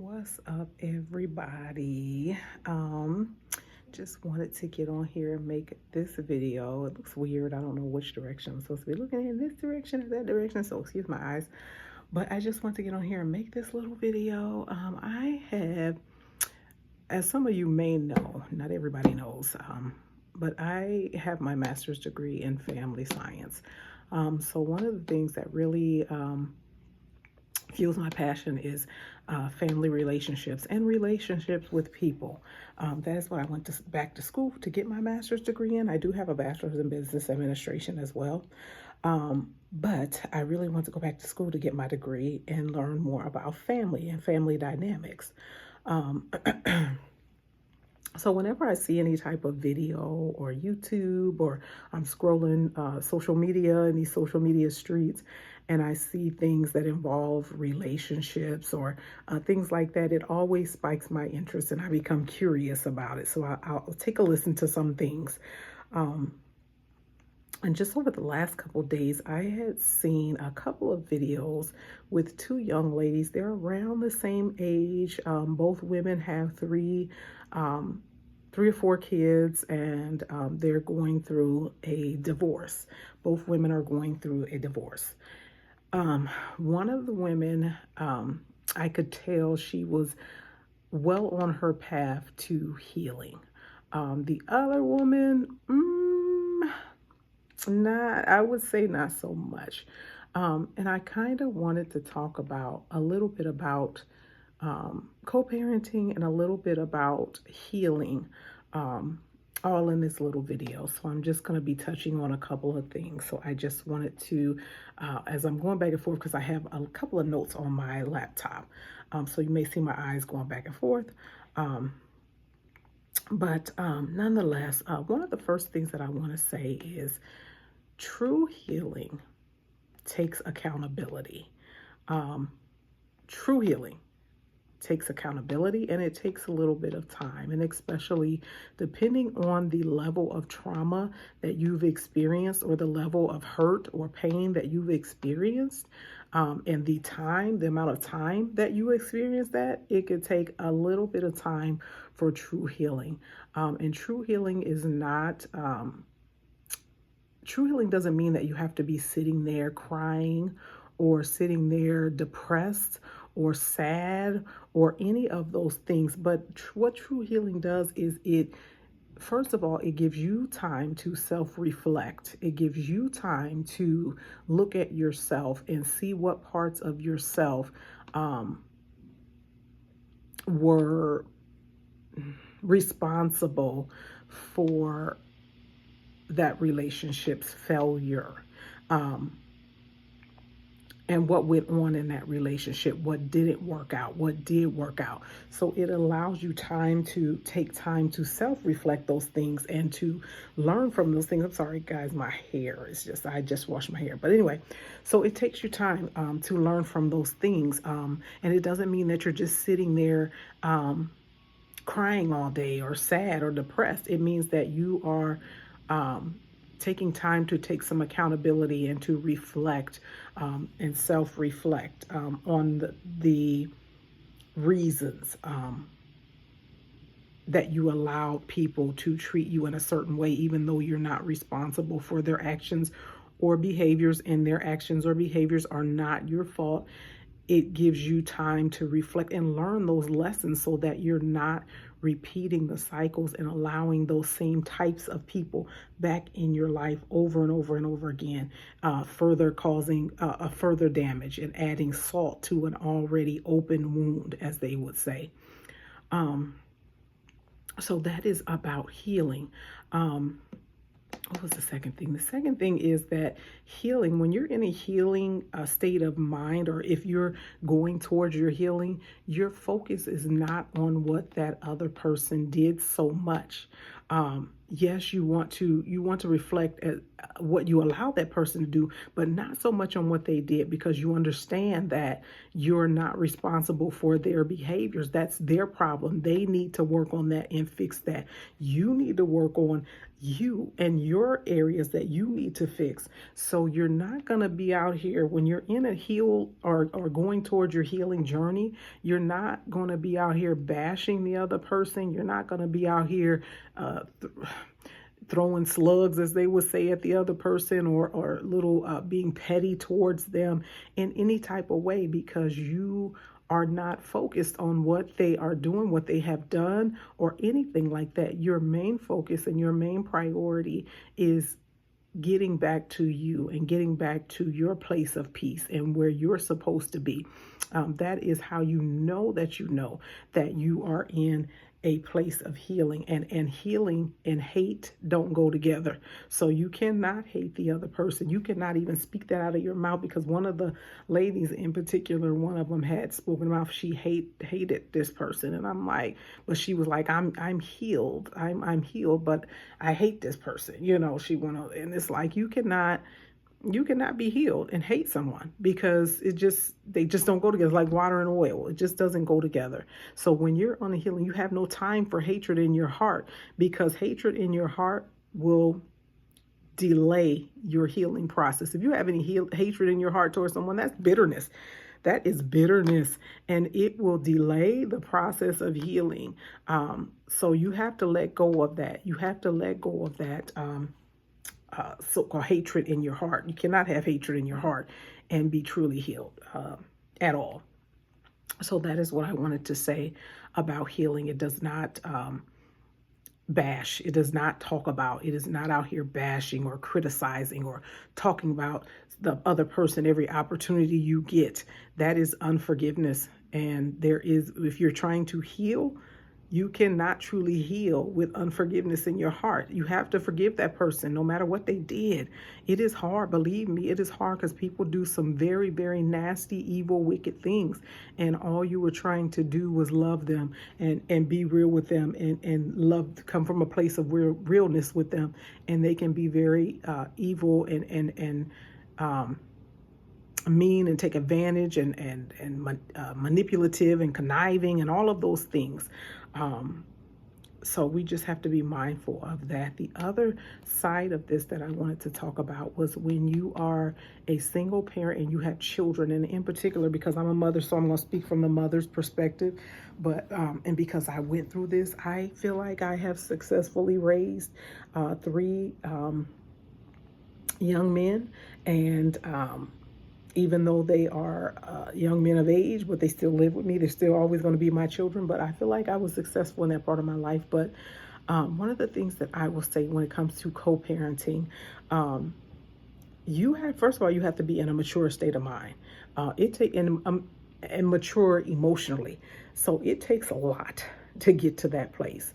What's up, everybody? Just wanted to get on here and make this video. It looks weird. I don't know which direction I'm supposed to be looking, in this direction or that direction, so excuse my eyes. But I just want to get on here and make this little video. I have, as some of you may know, not everybody knows, but I have my master's degree in family science. So one of the things that really fuels my passion is family relationships and relationships with people. That is what I went back to school to get my master's degree in. I do have a bachelor's in business administration as well. But I really want to go back to school to get my degree and learn more about family and family dynamics. So whenever I see any type of video or YouTube, or I'm scrolling social media in these social media streets, and I see things that involve relationships or things like that, it always spikes my interest and I become curious about it. So I'll take a listen to some things. And just over the last couple days, I had seen a couple of videos with two young ladies. They're around the same age. Both women have three or four kids, and they're going through a divorce. Both women are going through a divorce. One of the women, I could tell she was well on her path to healing. The other woman, I would say not so much. And I kind of wanted to talk about a little bit about co-parenting and a little bit about healing, all in this little video. So I'm just going to be touching on a couple of things. So I just wanted to, as I'm going back and forth, because I have a couple of notes on my laptop, so you may see my eyes going back and forth. But nonetheless, one of the first things that I want to say is true healing takes accountability. True healing takes accountability, and it takes a little bit of time, and especially depending on the level of trauma that you've experienced, or the level of hurt or pain that you've experienced, and the amount of time that you experience that, it could take a little bit of time for true healing. And true healing is not true healing doesn't mean that you have to be sitting there crying or sitting there depressed or sad or any of those things. But what true healing does is first of all, it gives you time to self-reflect. It gives you time to look at yourself and see what parts of yourself were responsible for that relationship's failure. And what went on in that relationship, what didn't work out, what did work out. So it allows you take time to self-reflect those things and to learn from those things. I'm sorry, guys, my hair is I just washed my hair. But anyway, so it takes you time to learn from those things. And it doesn't mean that you're just sitting there crying all day or sad or depressed. It means that you are taking time to take some accountability and to reflect and self-reflect on the reasons that you allow people to treat you in a certain way, even though you're not responsible for their actions or behaviors, and their actions or behaviors are not your fault. It gives you time to reflect and learn those lessons so that you're not repeating the cycles and allowing those same types of people back in your life over and over and over again, further causing a further damage and adding salt to an already open wound, as they would say. So that is about healing. What was the second thing? The second thing is that healing, when you're in a healing state of mind, or if you're going towards your healing, your focus is not on what that other person did so much. yes, you want to reflect at what you allow that person to do, but not so much on what they did, because you understand that you're not responsible for their behaviors. That's their problem. They need to work on that and fix that. You need to work on you and your areas that you need to fix. So you're not going to be out here when you're in a heal or going towards your healing journey. You're not going to be out here bashing the other person. You're not going to be out here throwing slugs, as they would say, at the other person, or little being petty towards them in any type of way, because you are not focused on what they are doing, what they have done, or anything like that. Your main focus and your main priority is getting back to you and getting back to your place of peace and where you're supposed to be. That is how you know that you are in a place of healing, and healing and hate don't go together. So you cannot hate the other person. You cannot even speak that out of your mouth, because one of the ladies in particular, one of them had spoken about she hated this person, and I'm like, but she was like, I'm healed. I'm healed, but I hate this person. She went on, and it's like you cannot be healed and hate someone, because they just don't go together. It's like water and oil. It just doesn't go together. So when you're on a healing, you have no time for hatred in your heart, because hatred in your heart will delay your healing process. If you have any hatred in your heart towards someone, that's bitterness. That is bitterness, and it will delay the process of healing. So you have to let go of that. You have to let go of that so-called hatred in your heart. You cannot have hatred in your heart and be truly healed at all. So that is what I wanted to say about healing. It does not bash. It does not talk about. It is not out here bashing or criticizing or talking about the other person every opportunity you get. That is unforgiveness. And if you're trying to heal, you cannot truly heal with unforgiveness in your heart. You have to forgive that person no matter what they did. It is hard. Believe me, it is hard, because people do some very, very nasty, evil, wicked things. And all you were trying to do was love them and be real with them and love, come from a place of realness with them. And they can be very evil and mean and take advantage and manipulative and conniving and all of those things. So we just have to be mindful of that. The other side of this that I wanted to talk about was when you are a single parent and you have children, and in particular, because I'm a mother, so I'm going to speak from the mother's perspective, but and because I went through this, I feel like I have successfully raised 3 young men, and even though they are young men of age, but they still live with me, they're still always going to be my children. But I feel like I was successful in that part of my life. But one of the things that I will say when it comes to co-parenting, first of all, you have to be in a mature state of mind. And mature emotionally. So it takes a lot to get to that place.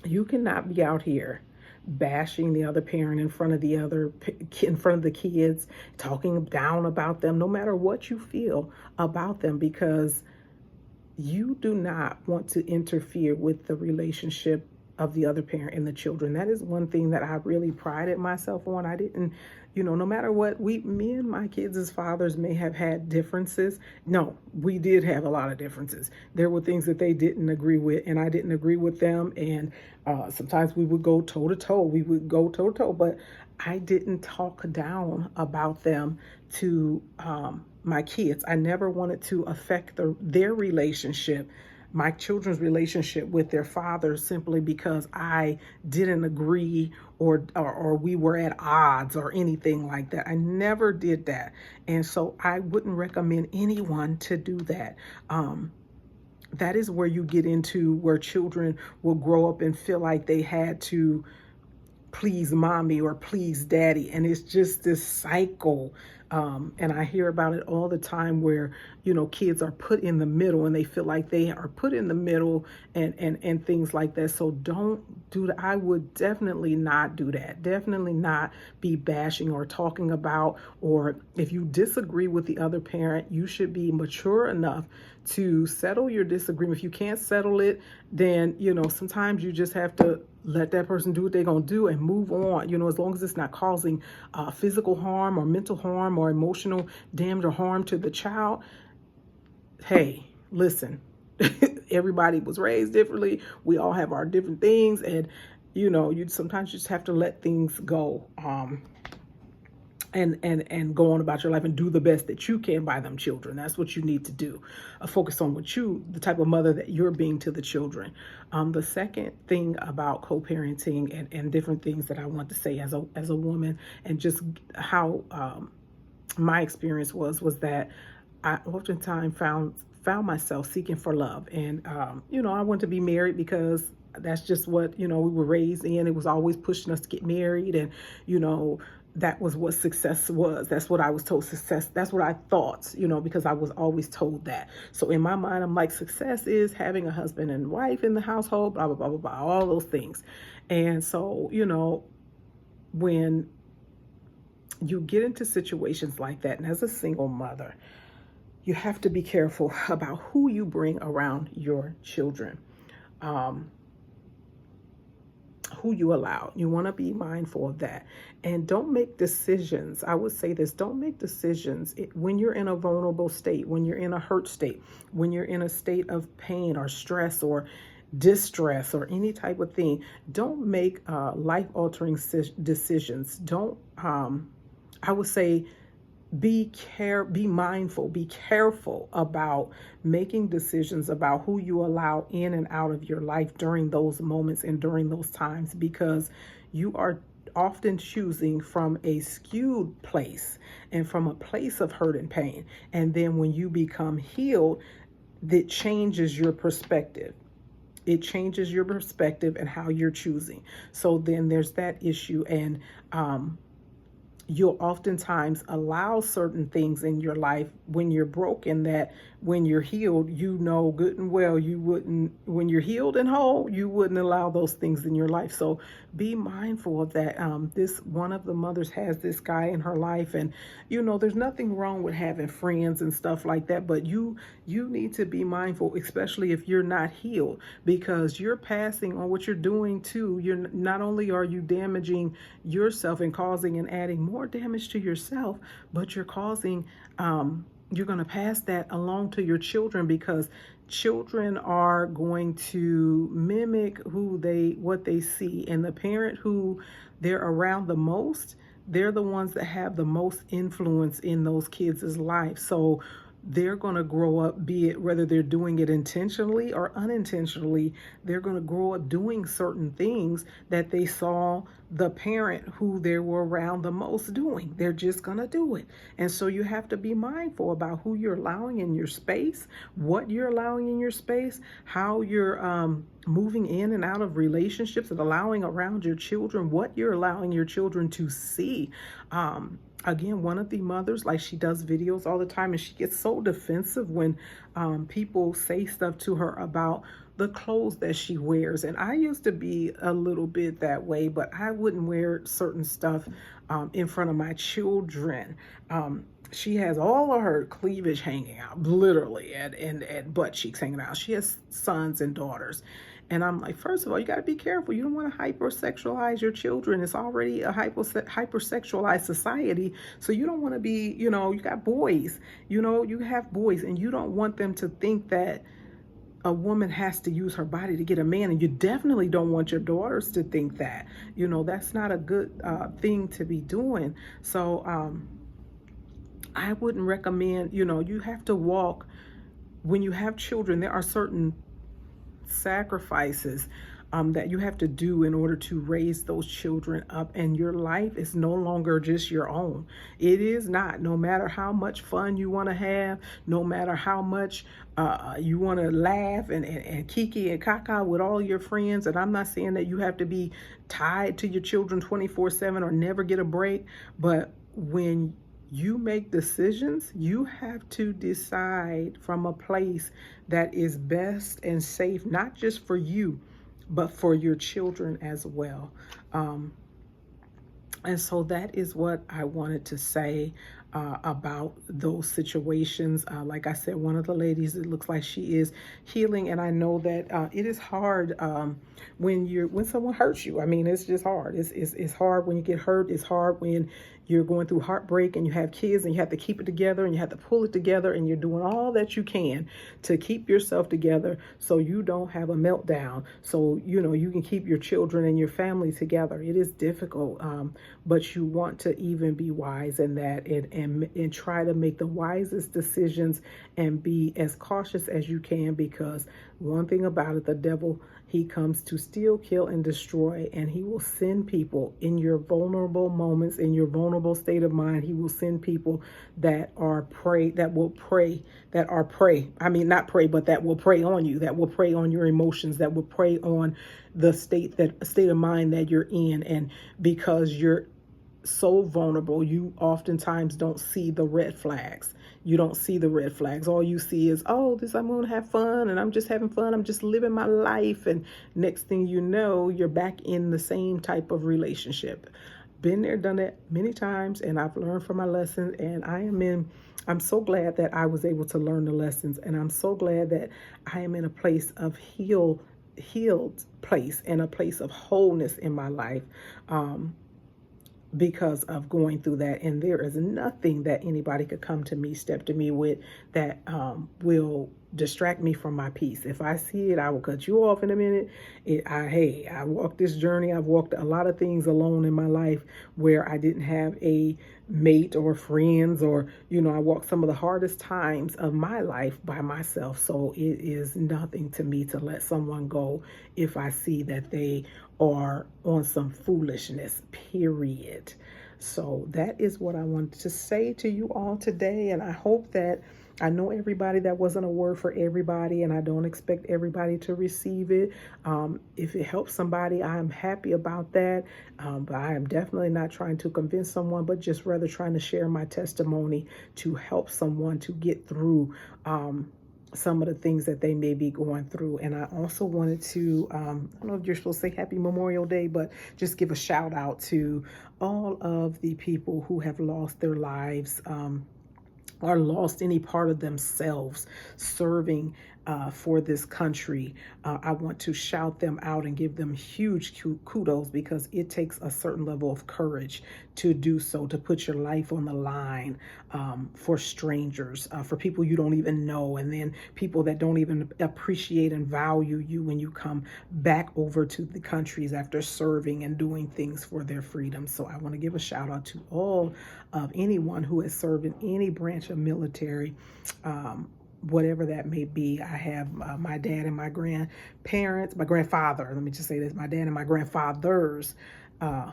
You cannot be out here bashing the other parent in front of the kids, talking down about them, no matter what you feel about them, because you do not want to interfere with the relationship of the other parent and the children. That is one thing that I really prided myself on. I didn't, no matter what, me and my kids as fathers may have had differences. No, we did have a lot of differences. There were things that they didn't agree with, and I didn't agree with them. And sometimes we would go toe to toe. But I didn't talk down about them to my kids. I never wanted to affect their relationship, my children's relationship with their father, simply because I didn't agree or we were at odds or anything like that. I never did that. And so I wouldn't recommend anyone to do that. That is where you get into where children will grow up and feel like they had to please mommy or please daddy. And it's just this cycle And I hear about it all the time where, kids are put in the middle and they feel like they are put in the middle and things like that. So don't do that. I would definitely not do that. Definitely not be bashing or talking about, or if you disagree with the other parent, you should be mature enough to settle your disagreement. If you can't settle it, then, sometimes you just have to let that person do what they're going to do and move on, as long as it's not causing physical harm or mental harm or emotional damage or harm to the child. Hey, listen, everybody was raised differently. We all have our different things. And, you sometimes just have to let things go. And go on about your life and do the best that you can by them children. That's what you need to do. Focus on the type of mother that you're being to the children. The second thing about co-parenting and different things that I want to say as a woman, and just how my experience was that I oftentimes found myself seeking for love. And, I wanted to be married because that's just what, we were raised in. It was always pushing us to get married. And, that was what success was. That's what I was told success. That's what I thought, because I was always told that. So in my mind, I'm like, success is having a husband and wife in the household, blah, blah, blah, blah, blah, all those things. And so, when you get into situations like that, and as a single mother, you have to be careful about who you bring around your children. Who you allow. You want to be mindful of that. And don't make decisions. I would say this, don't make decisions when you're in a vulnerable state, when you're in a hurt state, when you're in a state of pain or stress or distress or any type of thing. Don't make life-altering decisions. Don't, I would say, be mindful, be careful about making decisions about who you allow in and out of your life during those moments and during those times, because you are often choosing from a skewed place and from a place of hurt and pain. And then when you become healed, that changes your perspective. It changes your perspective and how you're choosing. So then there's that issue. And, you'll oftentimes allow certain things in your life when you're broken, that when you're healed, good and well, you wouldn't, when you're healed and whole, you wouldn't allow those things in your life. So be mindful of that. This one of the mothers has this guy in her life, and there's nothing wrong with having friends and stuff like that, but you need to be mindful, especially if you're not healed, because you're passing on what you're doing too. You're not only are you damaging yourself and causing and adding more damage to yourself, but you're causing you're going to pass that along to your children, because children are going to mimic what they see. And the parent who they're around the most, they're the ones that have the most influence in those kids' lives. So they're going to grow up, be it whether they're doing it intentionally or unintentionally, they're going to grow up doing certain things that they saw the parent who they were around the most doing. They're just going to do it. And so you have to be mindful about who you're allowing in your space, what you're allowing in your space, how you're moving in and out of relationships, and allowing around your children, what you're allowing your children to see. Again, one of the mothers, like, she does videos all the time, and she gets so defensive when people say stuff to her about the clothes that she wears. And I used to be a little bit that way, but I wouldn't wear certain stuff in front of my children. She has all of her cleavage hanging out, literally, and butt cheeks hanging out. She has sons and daughters. And I'm like, first of all, you got to be careful. You don't want to hypersexualize your children. It's already a hypersexualized society. So you don't want to be, you got boys, you have boys, and you don't want them to think that a woman has to use her body to get a man. And you definitely don't want your daughters to think that, that's not a good thing to be doing. So I wouldn't recommend, you have to walk, when you have children, there are certain sacrifices that you have to do in order to raise those children up, and your life is no longer just your own. It is not. No matter how much fun you want to have, no matter how much you want to laugh and kiki and kaka with all your friends, and I'm not saying that you have to be tied to your children 24/7 or never get a break, but when you make decisions, you have to decide from a place that is best and safe, not just for you, but for your children as well. And so that is what I wanted to say about those situations. Like I said, one of the ladies, it looks like she is healing, and I know that it is hard when someone hurts you. I mean, it's just hard. It's hard when you get hurt. It's hard when you're going through heartbreak and you have kids and you have to keep it together and you have to pull it together, and you're doing all that you can to keep yourself together so you don't have a meltdown, so you can keep your children and your family together. It is difficult, but you want to even be wise in that, and try to make the wisest decisions and be as cautious as you can, because one thing about it, the devil, he comes to steal, kill, and destroy, and he will send people in your vulnerable moments, in your vulnerable state of mind. He will send people that are prey, that will prey, that are prey. I mean, not prey, but that will prey on you, that will prey on your emotions, that will prey on the state of mind that you're in. And because you're so vulnerable, you oftentimes don't see the red flags. You don't see the red flags. All you see is, oh, I'm going to have fun, and I'm just having fun. I'm just living my life. And next thing you know, you're back in the same type of relationship. Been there, done that many times, and I've learned from my lessons, and I'm so glad that I was able to learn the lessons, and I'm so glad that I am in a place of healed place, and a place of wholeness in my life. Because of going through that. And there is nothing that anybody could come to me, step to me with, that will distract me from my peace. If I see it, I will cut you off in a minute. I walked this journey. I've walked a lot of things alone in my life where I didn't have a mate or friends, or I walked some of the hardest times of my life by myself. So it is nothing to me to let someone go if I see that they are on some foolishness, period. So that is what I wanted to say to you all today. And I hope that, I know everybody, that wasn't a word for everybody, and I don't expect everybody to receive it. If it helps somebody, I'm happy about that. But I am definitely not trying to convince someone, but just rather trying to share my testimony to help someone to get through some of the things that they may be going through. And I also wanted to, I don't know if you're supposed to say Happy Memorial Day, but just give a shout out to all of the people who have lost their lives, or lost any part of themselves serving for this country. I want to shout them out and give them huge kudos, because it takes a certain level of courage to do so, to put your life on the line for strangers, for people you don't even know, and then people that don't even appreciate and value you when you come back over to the countries after serving and doing things for their freedom. So I want to give a shout out to all of anyone who has served in any branch of military, whatever that may be. I have my dad and my grandparents, my grandfather, let me just say this, my dad and my grandfathers,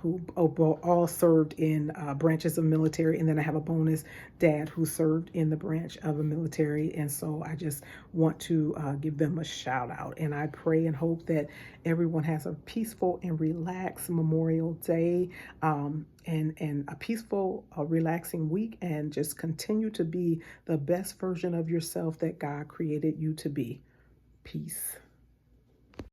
who all served in branches of military. And then I have a bonus dad who served in the branch of a military. And so I just want to give them a shout out. And I pray and hope that everyone has a peaceful and relaxed Memorial Day, and a peaceful, relaxing week, and just continue to be the best version of yourself that God created you to be. Peace.